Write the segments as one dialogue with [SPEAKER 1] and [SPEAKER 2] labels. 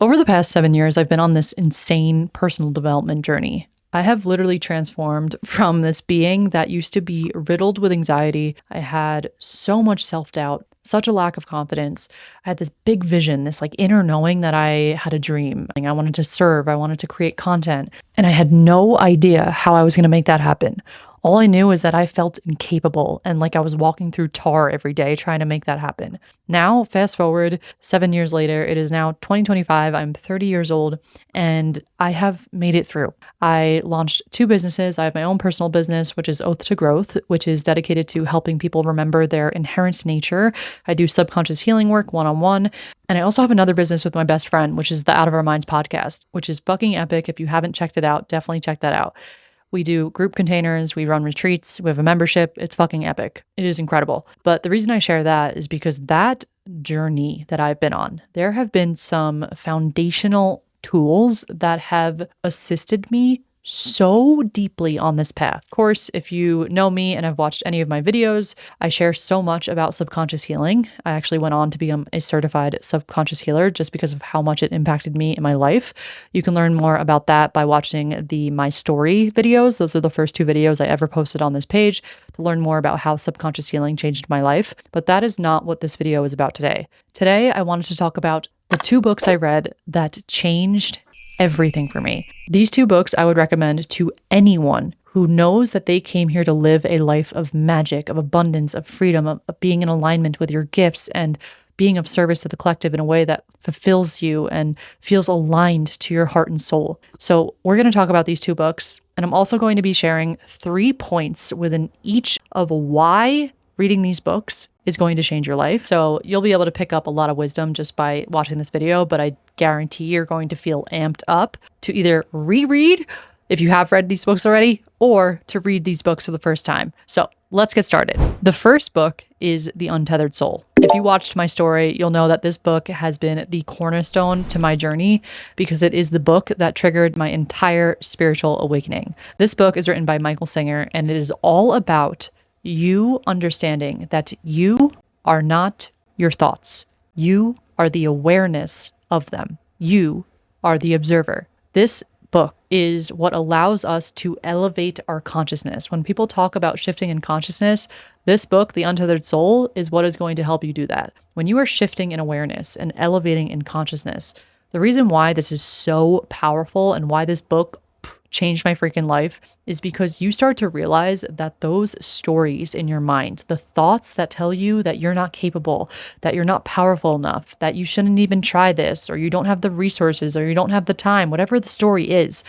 [SPEAKER 1] Over the past 7 years, I've been on this insane personal development journey. I have literally transformed from this being that used to be riddled with anxiety. I had so much self doubt, such a lack of confidence. I had this big vision, this like inner knowing that I had a dream. I wanted to serve, I wanted to create content, and I had no idea how I was going to make that happen. All I knew is that I felt incapable and like I was walking through tar every day trying to make that happen. Now, fast forward 7 years later, it is now 2025. I'm 30 years old and I have made it through. I launched two businesses. I have my own personal business, which is Oath to Growth, which is dedicated to helping people remember their inherent nature. I do subconscious healing work one-on-one. And I also have another business with my best friend, which is the Out of Our Minds podcast, which is fucking epic. If you haven't checked it out, definitely check that out. We do group containers, we run retreats, we have a membership. It's fucking epic. It is incredible. But the reason I share that is because that journey that I've been on, there have been some foundational tools that have assisted me so deeply on this path. Of course, if you know me and have watched any of my videos, I share so much about subconscious healing. I actually went on to become a certified subconscious healer just because of how much it impacted me in my life. You can learn more about that by watching the My Story videos. Those are the first two videos I ever posted on this page to learn more about how subconscious healing changed my life. But that is not what this video is about today. Today, I wanted to talk about the two books I read that changed everything for me. These two books I would recommend to anyone who knows that they came here to live a life of magic, of abundance, of freedom, of being in alignment with your gifts and being of service to the collective in a way that fulfills you and feels aligned to your heart and soul. So we're going to talk about these two books, and I'm also going to be sharing 3 points within each of why reading these books is going to change your life. So you'll be able to pick up a lot of wisdom just by watching this video, but I guarantee you're going to feel amped up to either reread if you have read these books already or to read these books for the first time. So let's get started. The first book is The Untethered Soul. If you watched my story, you'll know that this book has been the cornerstone to my journey because it is the book that triggered my entire spiritual awakening. This book is written by Michael Singer, and it is all about you understanding that you are not your thoughts. You are the awareness of them. You are the observer. This book is what allows us to elevate our consciousness. When people talk about shifting in consciousness, this book, The Untethered Soul, is what is going to help you do that. When you are shifting in awareness and elevating in consciousness, the reason why this is so powerful and why this book changed my freaking life is because you start to realize that those stories in your mind, the thoughts that tell you that you're not capable, that you're not powerful enough, that you shouldn't even try this, or you don't have the resources, or you don't have the time, whatever the story is,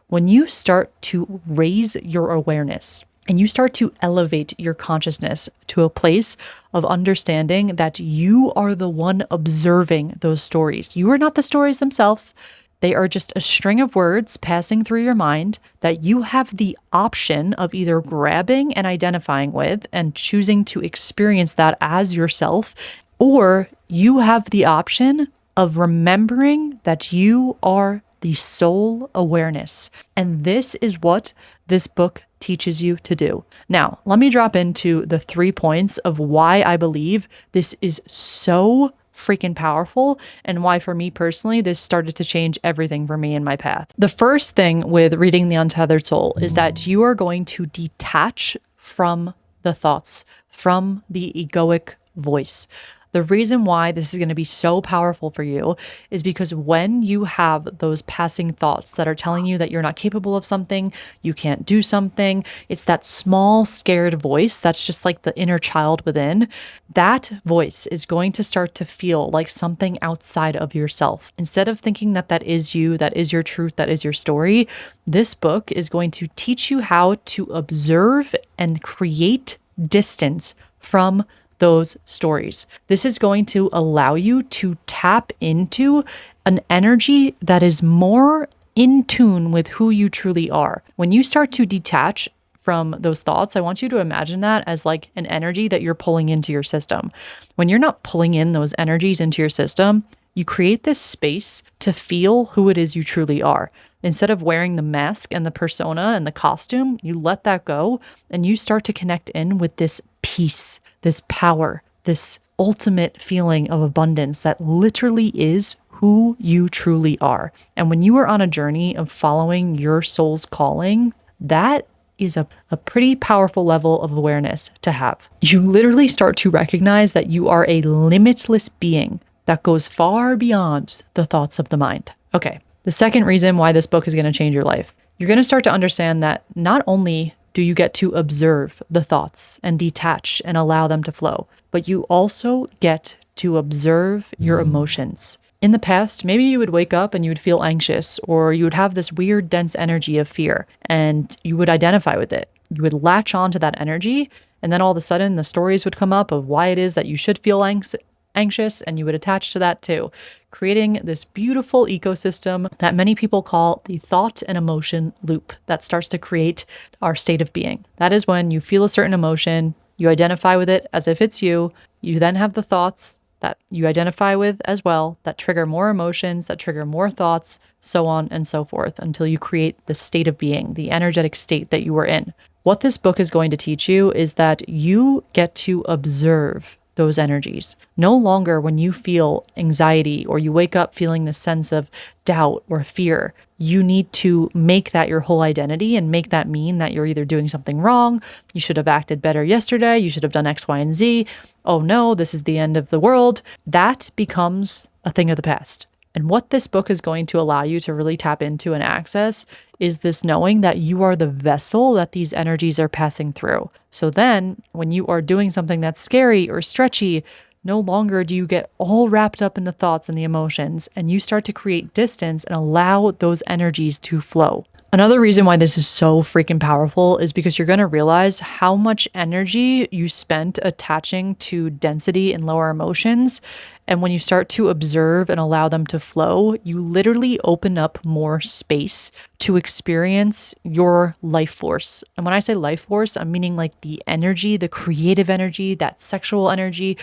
[SPEAKER 1] when you start to raise your awareness and you start to elevate your consciousness to a place of understanding that you are the one observing those stories. You are not the stories themselves. They are just a string of words passing through your mind that you have the option of either grabbing and identifying with and choosing to experience that as yourself, or you have the option of remembering that you are the soul awareness. And this is what this book teaches you to do. Now, let me drop into the 3 points of why I believe this is so freaking powerful and why for me personally this started to change everything for me in my path. The first thing with reading The Untethered Soul is that you are going to detach from the thoughts, from the egoic voice. The reason why this is going to be so powerful for you is because when you have those passing thoughts that are telling you that you're not capable of something, you can't do something, it's that small scared voice that's just like the inner child within. That voice is going to start to feel like something outside of yourself. Instead of thinking that that is you, that is your truth, that is your story, this book is going to teach you how to observe and create distance from those stories. This is going to allow you to tap into an energy that is more in tune with who you truly are. When you start to detach from those thoughts, I want you to imagine that as like an energy that you're pulling into your system. When you're not pulling in those energies into your system, you create this space to feel who it is you truly are. Instead of wearing the mask and the persona and the costume, you let that go and you start to connect in with this peace, this power, this ultimate feeling of abundance that literally is who you truly are. And when you are on a journey of following your soul's calling, that is a pretty powerful level of awareness to have. You literally start to recognize that you are a limitless being that goes far beyond the thoughts of the mind. Okay, the second reason why this book is going to change your life, you're going to start to understand that not only do you get to observe the thoughts and detach and allow them to flow, but you also get to observe your emotions. In the past, maybe you would wake up and you would feel anxious, or you would have this weird, dense energy of fear, and you would identify with it. You would latch on to that energy, and then all of a sudden, the stories would come up of why it is that you should feel anxious, and you would attach to that too, creating this beautiful ecosystem that many people call the thought and emotion loop that starts to create our state of being. That is when you feel a certain emotion, you identify with it as if it's you then have the thoughts that you identify with as well, that trigger more emotions, that trigger more thoughts, so on and so forth, until you create the state of being, the energetic state that you were in. What this book is going to teach you is that you get to observe those energies. No longer when you feel anxiety or you wake up feeling this sense of doubt or fear, you need to make that your whole identity and make that mean that you're either doing something wrong, you should have acted better yesterday, you should have done X, Y, and Z, oh no, this is the end of the world. That becomes a thing of the past. And what this book is going to allow you to really tap into and access is this knowing that you are the vessel that these energies are passing through. So then when you are doing something that's scary or stretchy, no longer do you get all wrapped up in the thoughts and the emotions, and you start to create distance and allow those energies to flow. Another reason why this is so freaking powerful is because you're going to realize how much energy you spent attaching to density and lower emotions. And when you start to observe and allow them to flow, you literally open up more space to experience your life force. And when I say life force, I'm meaning like the energy, the creative energy, that sexual energy,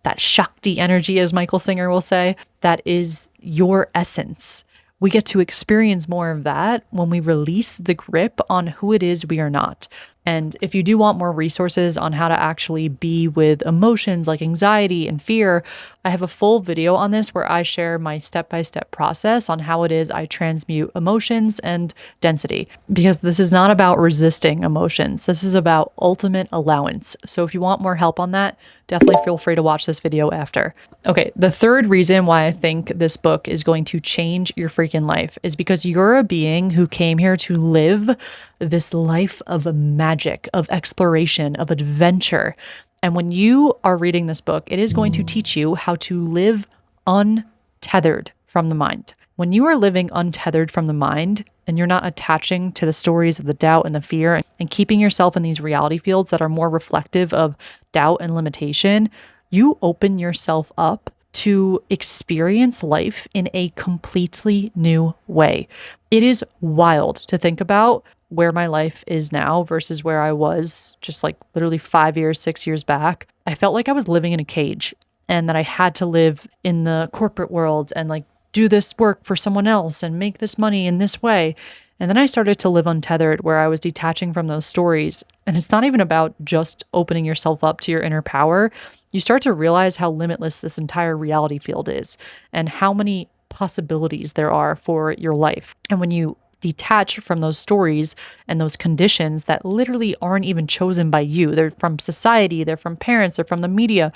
[SPEAKER 1] that Shakti energy, as Michael Singer will say, that is your essence. We get to experience more of that when we release the grip on who it is we are not. And if you do want more resources on how to actually be with emotions like anxiety and fear, I have a full video on this where I share my step-by-step process on how it is I transmute emotions and density. Because this is not about resisting emotions. This is about ultimate allowance. So if you want more help on that, definitely feel free to watch this video after. Okay, the third reason why I think this book is going to change your freaking life is because you're a being who came here to live this life of magic, of exploration, of adventure. And when you are reading this book, it is going to teach you how to live untethered from the mind. When you are living untethered from the mind and you're not attaching to the stories of the doubt and the fear and keeping yourself in these reality fields that are more reflective of doubt and limitation, you open yourself up to experience life in a completely new way. It is wild to think about where my life is now versus where I was just like literally 5 years, 6 years back. I felt like I was living in a cage and that I had to live in the corporate world and like do this work for someone else and make this money in this way. And then I started to live untethered, where I was detaching from those stories. And it's not even about just opening yourself up to your inner power. You start to realize how limitless this entire reality field is and how many possibilities there are for your life. And when you detach from those stories and those conditions that literally aren't even chosen by you, they're from society, they're from parents, they're from the media,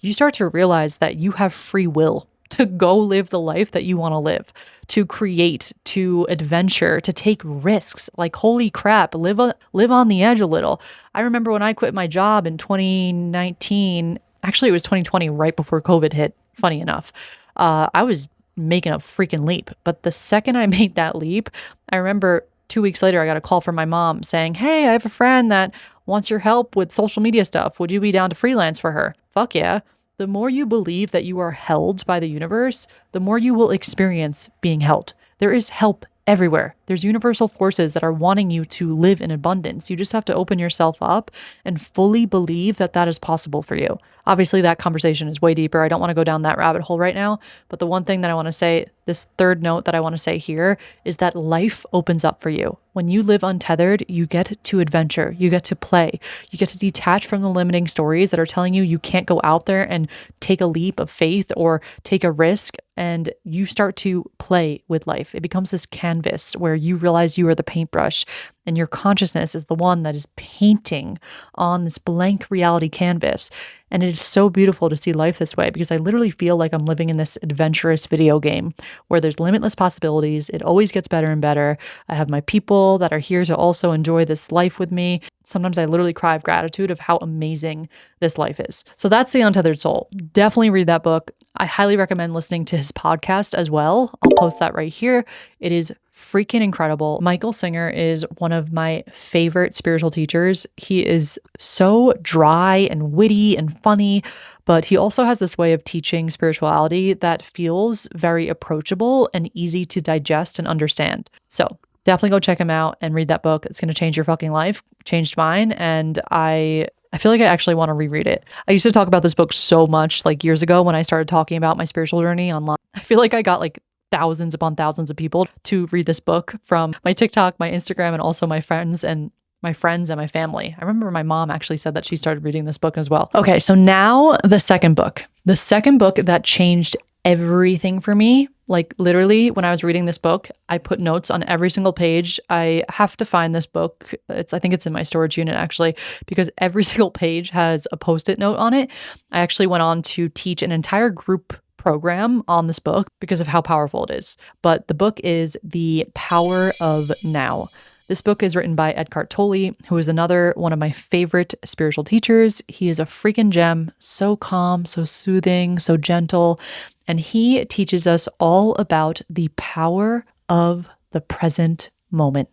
[SPEAKER 1] you start to realize that you have free will to go live the life that you want to live, to create, to adventure, to take risks. Like, holy crap, live on the edge a little. I remember when I quit my job in 2019, actually it was 2020, right before COVID hit, funny enough. I was making a freaking leap. But the second I made that leap, I remember 2 weeks later, I got a call from my mom saying, "Hey, I have a friend that wants your help with social media stuff. Would you be down to freelance for her?" Fuck yeah. The more you believe that you are held by the universe, the more you will experience being held. There is help everywhere. There's universal forces that are wanting you to live in abundance. You just have to open yourself up and fully believe that that is possible for you. Obviously, that conversation is way deeper. I don't want to go down that rabbit hole right now. But the one thing that I want to say, this third note that I want to say here, is that life opens up for you. When you live untethered, you get to adventure, you get to play, you get to detach from the limiting stories that are telling you you can't go out there and take a leap of faith or take a risk, and you start to play with life. It becomes this canvas where you realize you are the paintbrush and your consciousness is the one that is painting on this blank reality canvas. And it is so beautiful to see life this way, because I literally feel like I'm living in this adventurous video game where there's limitless possibilities. It always gets better and better. I have my people that are here to also enjoy this life with me. Sometimes I literally cry of gratitude of how amazing this life is. So that's The Untethered Soul. Definitely read that book. I highly recommend listening to his podcast as well. I'll post that right here. It is freaking incredible. Michael Singer is one of my favorite spiritual teachers. He is so dry and witty and funny, but he also has this way of teaching spirituality that feels very approachable and easy to digest and understand. So definitely go check him out and read that book. It's going to change your fucking life. Changed mine. And I feel like I actually want to reread it. I used to talk about this book so much like years ago when I started talking about my spiritual journey online. I feel like I got like thousands upon thousands of people to read this book from my TikTok, my Instagram, and also my friends and my family. I remember my mom actually said that she started reading this book as well. Okay, so now the second book. The second book that changed everything for me. Like literally when I was reading this book, I put notes on every single page. I have to find this book. I think it's in my storage unit actually, because every single page has a post-it note on it. I actually went on to teach an entire group program on this book because of how powerful it is. But the book is The Power of Now. This book is written by Eckhart Tolle, who is another one of my favorite spiritual teachers. He is a freaking gem, so calm, so soothing, so gentle, and he teaches us all about the power of the present moment.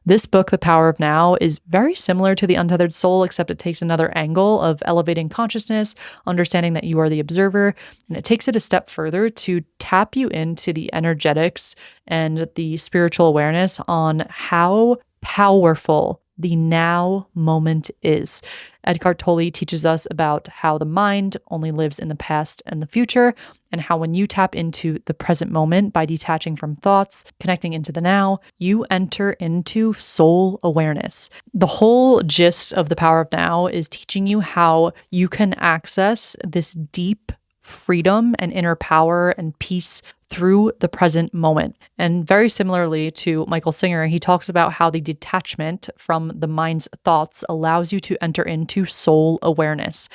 [SPEAKER 1] This book, The Power of Now, is very similar to The Untethered Soul, except it takes another angle of elevating consciousness, understanding that you are the observer, and it takes it a step further to tap you into the energetics and the spiritual awareness on how powerful the now moment is. Eckhart Tolle teaches us about how the mind only lives in the past and the future, and how when you tap into the present moment by detaching from thoughts, connecting into the now, you enter into soul awareness. The whole gist of The Power of Now is teaching you how you can access this deep freedom and inner power and peace through the present moment. And very similarly to Michael Singer, he talks about how the detachment from the mind's thoughts allows you to enter into soul awareness.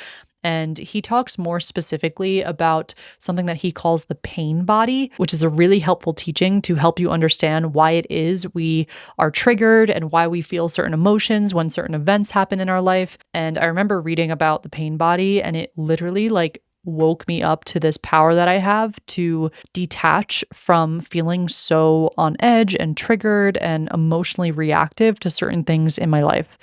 [SPEAKER 1] And he talks more specifically about something that he calls the pain body, which is a really helpful teaching to help you understand why it is we are triggered and why we feel certain emotions when certain events happen in our life. And I remember reading about the pain body, and it literally woke me up to this power that I have to detach from feeling so on edge and triggered and emotionally reactive to certain things in my life.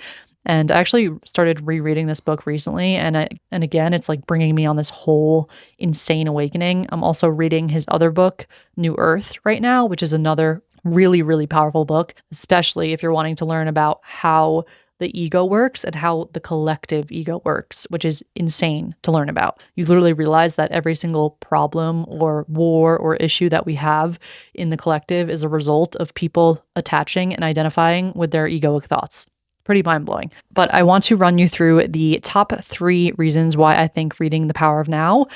[SPEAKER 1] And I actually started rereading this book recently, and again, it's like bringing me on this whole insane awakening. I'm also reading his other book, New Earth, right now, which is another really, really powerful book, especially if you're wanting to learn about how the ego works and how the collective ego works, which is insane to learn about. You literally realize that every single problem or war or issue that we have in the collective is a result of people attaching and identifying with their egoic thoughts. Pretty mind-blowing. But I want to run you through the top 3 reasons why I think reading The Power of Now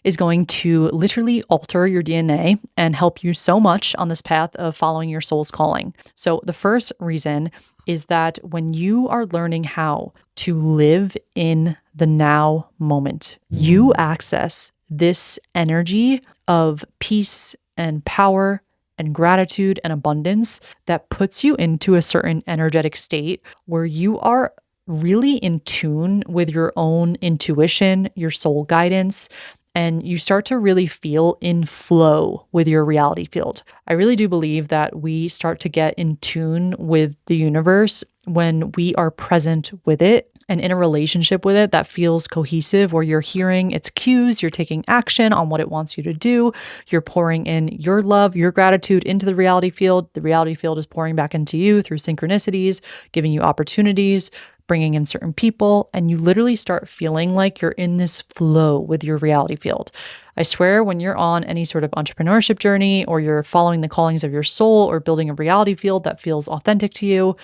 [SPEAKER 1] is going to literally alter your DNA and help you so much on this path of following your soul's calling. So the first reason is that when you are learning how to live in the now moment, you access this energy of peace and power and gratitude and abundance that puts you into a certain energetic state where you are really in tune with your own intuition, your soul guidance, and you start to really feel in flow with your reality field. I really do believe that we start to get in tune with the universe when we are present with it and in a relationship with it that feels cohesive, where you're hearing its cues, you're taking action on what it wants you to do, you're pouring in your love, your gratitude into the reality field. The reality field is pouring back into you through synchronicities, giving you opportunities, bringing in certain people, and you literally start feeling like you're in this flow with your reality field. I swear, when you're on any sort of entrepreneurship journey, or you're following the callings of your soul, or building a reality field that feels authentic to you,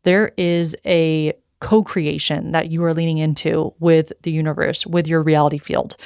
[SPEAKER 1] there is a co-creation that you are leaning into with the universe, with your reality field.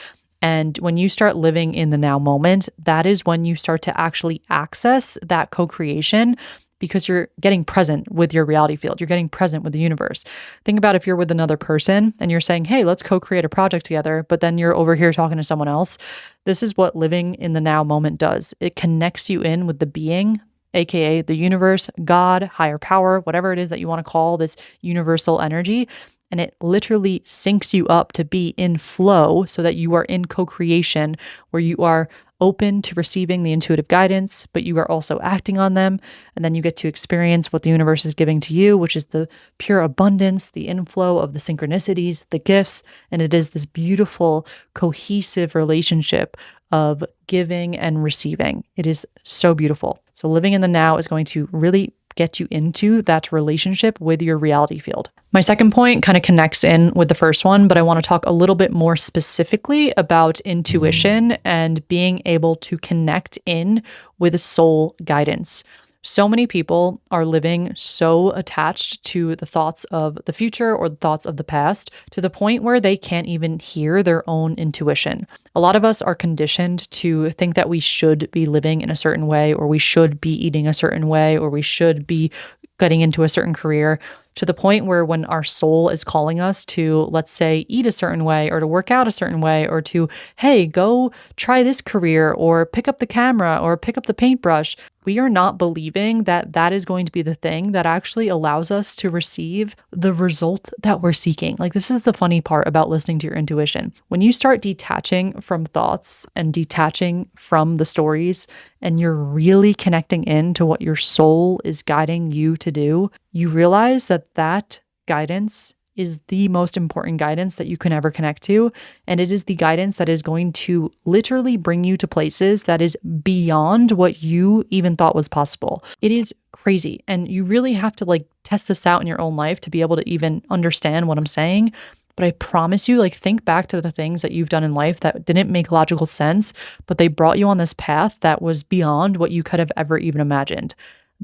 [SPEAKER 1] And when you start living in the now moment, that is when you start to actually access that co-creation, because you're getting present with your reality field. You're getting present with the universe. Think about if you're with another person and you're saying, hey, let's co-create a project together, but then you're over here talking to someone else. This is what living in the now moment does. It connects you in with the being, AKA the universe, God, higher power, whatever it is that you want to call this universal energy. And it literally syncs you up to be in flow so that you are in co-creation, where you are open to receiving the intuitive guidance, but you are also acting on them. And then you get to experience what the universe is giving to you, which is the pure abundance, the inflow of the synchronicities, the gifts. And it is this beautiful, cohesive relationship of giving and receiving. It is so beautiful. So living in the now is going to really get you into that relationship with your reality field. My second point kind of connects in with the first one, but I want to talk a little bit more specifically about intuition and being able to connect in with soul guidance. So many people are living so attached to the thoughts of the future or the thoughts of the past, to the point where they can't even hear their own intuition. A lot of us are conditioned to think that we should be living in a certain way, or we should be eating a certain way, or we should be getting into a certain career, to the point where when our soul is calling us to, let's say, eat a certain way, or to work out a certain way, or to, hey, go try this career, or pick up the camera, or pick up the paintbrush, we are not believing that that is going to be the thing that actually allows us to receive the result that we're seeking. Like, this is the funny part about listening to your intuition. When you start detaching from thoughts and detaching from the stories, and you're really connecting in to what your soul is guiding you to do, you realize that that guidance is the most important guidance that you can ever connect to. And it is the guidance that is going to literally bring you to places that is beyond what you even thought was possible. It is crazy. And you really have to test this out in your own life to be able to even understand what I'm saying. But I promise you, think back to the things that you've done in life that didn't make logical sense, but they brought you on this path that was beyond what you could have ever even imagined.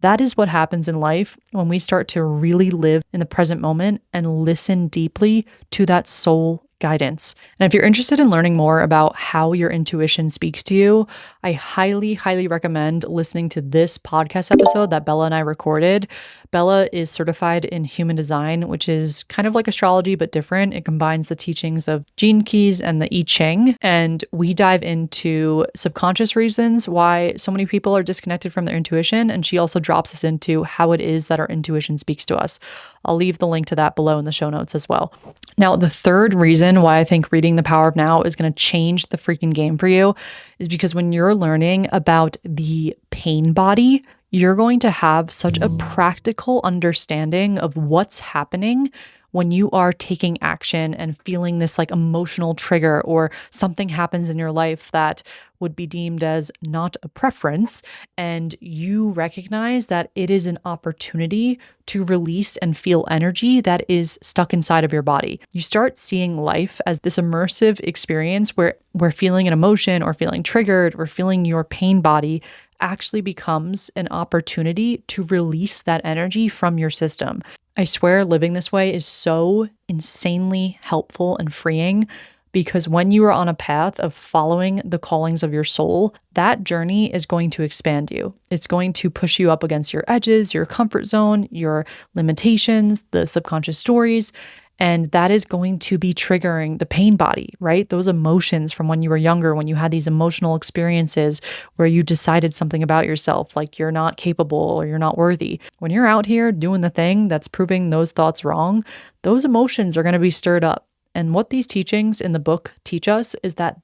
[SPEAKER 1] That is what happens in life when we start to really live in the present moment and listen deeply to that soul guidance. And if you're interested in learning more about how your intuition speaks to you, I highly, highly recommend listening to this podcast episode that Bella and I recorded. Bella is certified in human design, which is kind of like astrology, but different. It combines the teachings of Gene Keys and the I Ching. And we dive into subconscious reasons why so many people are disconnected from their intuition. And she also drops us into how it is that our intuition speaks to us. I'll leave the link to that below in the show notes as well. Now, the third reason why I think reading The Power of Now is going to change the freaking game for you is because when you're learning about the pain body, you're going to have such a practical understanding of what's happening when you are taking action and feeling this emotional trigger, or something happens in your life that would be deemed as not a preference, and you recognize that it is an opportunity to release and feel energy that is stuck inside of your body. You start seeing life as this immersive experience where feeling an emotion, or feeling triggered, or feeling your pain body actually becomes an opportunity to release that energy from your system. I swear, living this way is so insanely helpful and freeing, because when you are on a path of following the callings of your soul, that journey is going to expand you. It's going to push you up against your edges, your comfort zone, your limitations, the subconscious stories. And that is going to be triggering the pain body, right? Those emotions from when you were younger, when you had these emotional experiences where you decided something about yourself, like you're not capable or you're not worthy. When you're out here doing the thing that's proving those thoughts wrong, those emotions are going to be stirred up. And what these teachings in the book teach us is that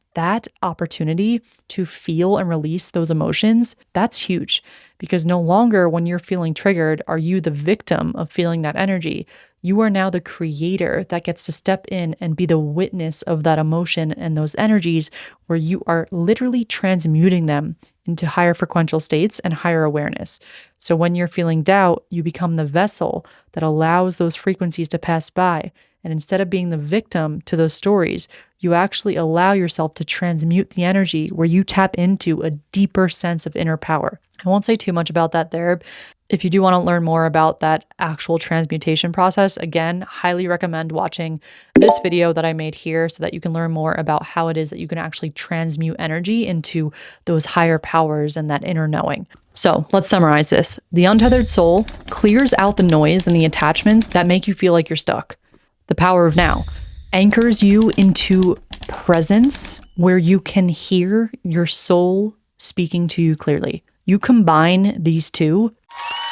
[SPEAKER 1] opportunity to feel and release those emotions, that's huge, because no longer when you're feeling triggered are you the victim of feeling that energy. You are now the creator that gets to step in and be the witness of that emotion and those energies, where you are literally transmuting them into higher frequential states and higher awareness. So when you're feeling doubt, you become the vessel that allows those frequencies to pass by. And instead of being the victim to those stories, you actually allow yourself to transmute the energy, where you tap into a deeper sense of inner power. I won't say too much about that there. If you do want to learn more about that actual transmutation process, again, highly recommend watching this video that I made here so that you can learn more about how it is that you can actually transmute energy into those higher powers and that inner knowing. So let's summarize this. The untethered soul clears out the noise and the attachments that make you feel like you're stuck. The power of now anchors you into presence, where you can hear your soul speaking to you clearly. You combine these two.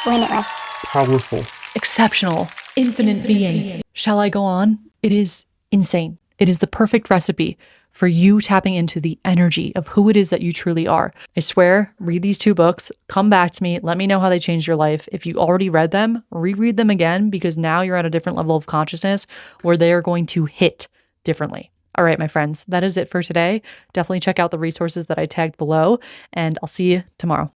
[SPEAKER 2] Limitless.
[SPEAKER 3] Powerful.
[SPEAKER 1] Exceptional. Infinite being. Shall I go on? It is insane. It is the perfect recipe for you tapping into the energy of who it is that you truly are. I swear, read these 2 books, come back to me, let me know how they changed your life. If you already read them, reread them again, because now you're at a different level of consciousness where they are going to hit differently. All right, my friends, that is it for today. Definitely check out the resources that I tagged below, and I'll see you tomorrow.